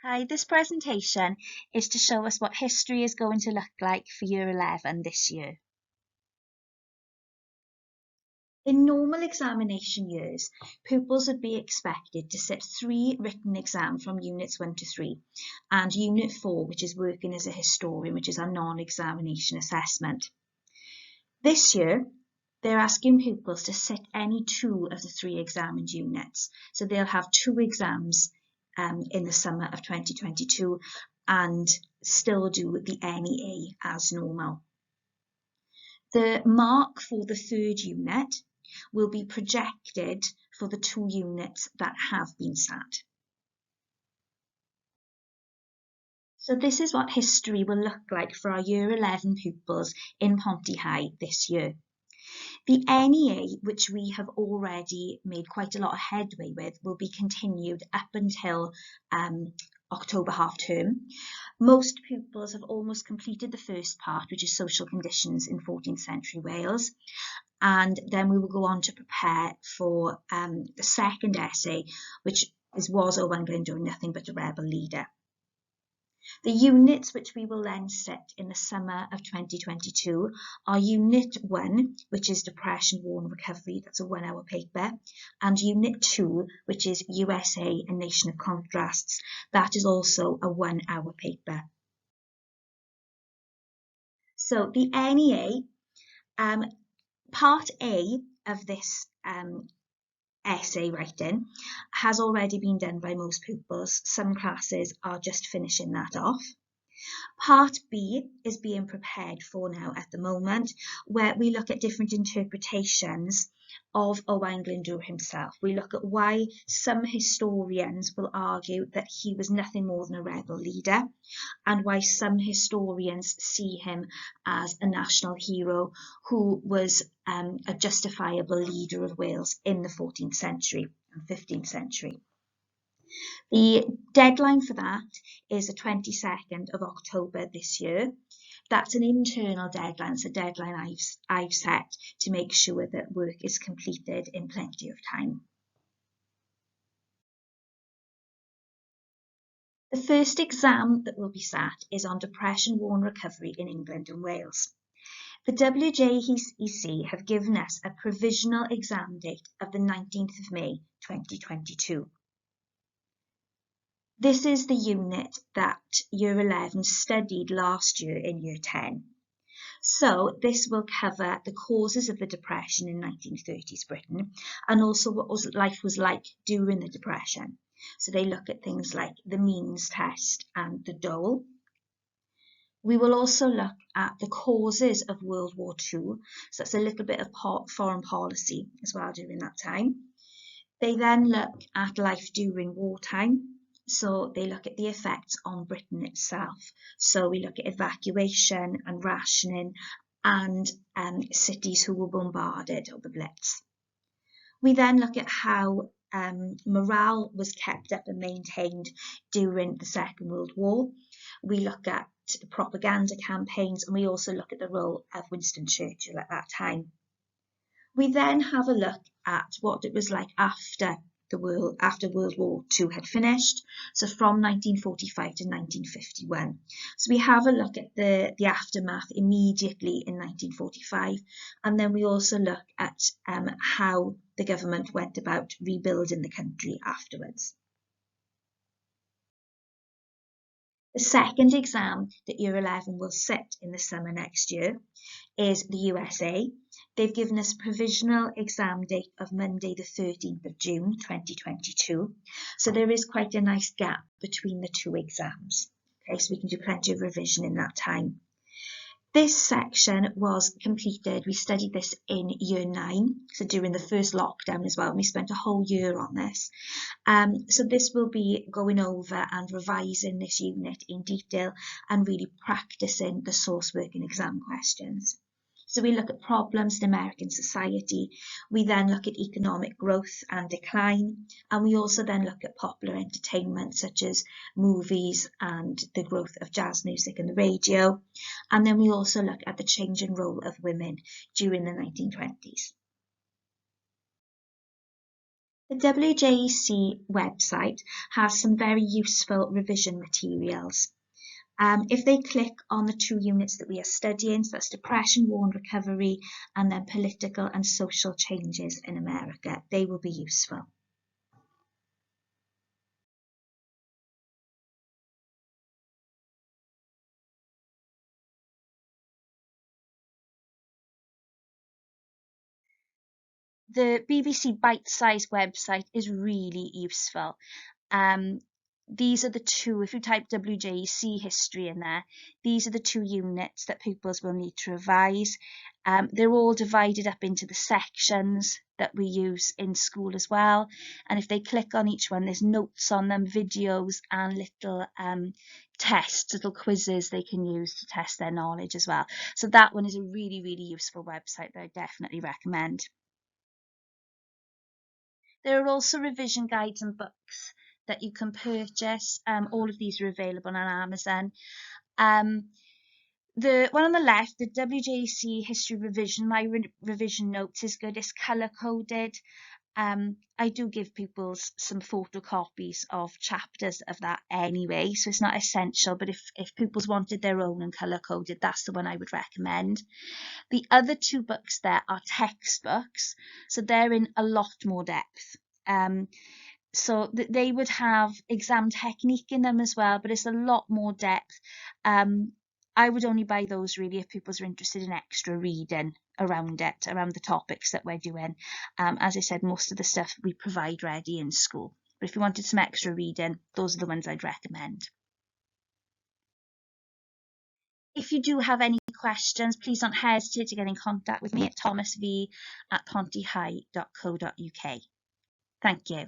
Hi, this presentation is to show us what history is going to look like for Year 11 this year. In normal examination years, pupils would be expected to sit 3 written exams from Units 1 to 3 and Unit 4, which is working as a historian, which is our non-examination assessment. This year, they're asking pupils to sit any 2 of the 3 examined units. So they'll have 2 exams in the summer of 2022 and still do the NEA as normal. The mark for the 3rd unit will be projected for the 2 units that have been sat. So this is what history will look like for our Year 11 pupils in Pontyhigh this year. The NEA, which we have already made quite a lot of headway with, will be continued up until October half term. Most pupils have almost completed the first part, which is social conditions in 14th century Wales. And then we will go on to prepare for the second essay, which was Owain Glyndwr, Nothing But a Rebel Leader. The units which we will then sit in the summer of 2022 are Unit 1, which is Depression, War and Recovery, that's a 1-hour paper, and Unit 2, which is USA, A Nation of Contrasts, that is also a 1-hour paper. So the NEA, Part A of this essay writing has already been done by most pupils. Some classes are just finishing that off. Part B is being prepared for now at the moment, where we look at different interpretations of Owain Glyndwr himself. We look at why some historians will argue that he was nothing more than a rebel leader, and why some historians see him as a national hero who was a justifiable leader of Wales in the 14th century and 15th century. The deadline for that is the 22nd of October this year. That's an internal deadline. It's a deadline I've set to make sure that work is completed in plenty of time. The first exam that will be sat is on Depression, War and Recovery in England and Wales. The WJEC have given us a provisional exam date of the 19th of May 2022. This is the unit that Year 11 studied last year in Year 10. So this will cover the causes of the Depression in 1930s Britain and also what life was like during the Depression. So they look at things like the means test and the dole. We will also look at the causes of World War II. So that's a little bit of foreign policy as well during that time. They then look at life during wartime. So they look at the effects on Britain itself. So we look at evacuation and rationing and cities who were bombarded or the Blitz. We then look at how morale was kept up and maintained during the Second World War. We look at the propaganda campaigns, and we also look at the role of Winston Churchill at that time. We then have a look at what it was like after World War II had finished, so from 1945 to 1951. So we have a look at the aftermath immediately in 1945, and then we also look at how the government went about rebuilding the country afterwards. The second exam that Year 11 will sit in the summer next year is the USA. They've given us a provisional exam date of Monday the 13th of June 2022. So there is quite a nice gap between the 2 exams. Okay, so we can do plenty of revision in that time. This section was completed, we studied this in Year 9, so during the first lockdown as well, and we spent a whole year on this. So this will be going over and revising this unit in detail and really practicing the source work and exam questions. So we look at problems in American society, we then look at economic growth and decline, and we also then look at popular entertainment such as movies and the growth of jazz music and the radio, and then we also look at the change in role of women during the 1920s. The WJEC website has some very useful revision materials. If they click on the 2 units that we are studying, so that's depression, war and recovery, and then political and social changes in America, they will be useful. The BBC Bite-Size website is really useful. These are the 2, if you type WJEC history in there, these are the 2 units that pupils will need to revise. They're all divided up into the sections that we use in school as well. And if they click on each one, there's notes on them, videos, and little tests, little quizzes they can use to test their knowledge as well. So that one is a really, really useful website that I definitely recommend. There are also revision guides and books that you can purchase. All of these are available on Amazon. The one on the left, the WJC History Revision, my revision notes is good. It's colour coded. I do give pupils some photocopies of chapters of that anyway, so it's not essential, but if pupils wanted their own and colour coded, that's the one I would recommend. The other 2 books there are textbooks, so they're in a lot more depth. So they would have exam technique in them as well, but it's a lot more depth. I would only buy those really if pupils are interested in extra reading around it, around the topics that we're doing. As I said, most of the stuff we provide ready in school. But if you wanted some extra reading, those are the ones I'd recommend. If you do have any questions, please don't hesitate to get in contact with me at thomasv@pontyhigh.co.uk. Thank you.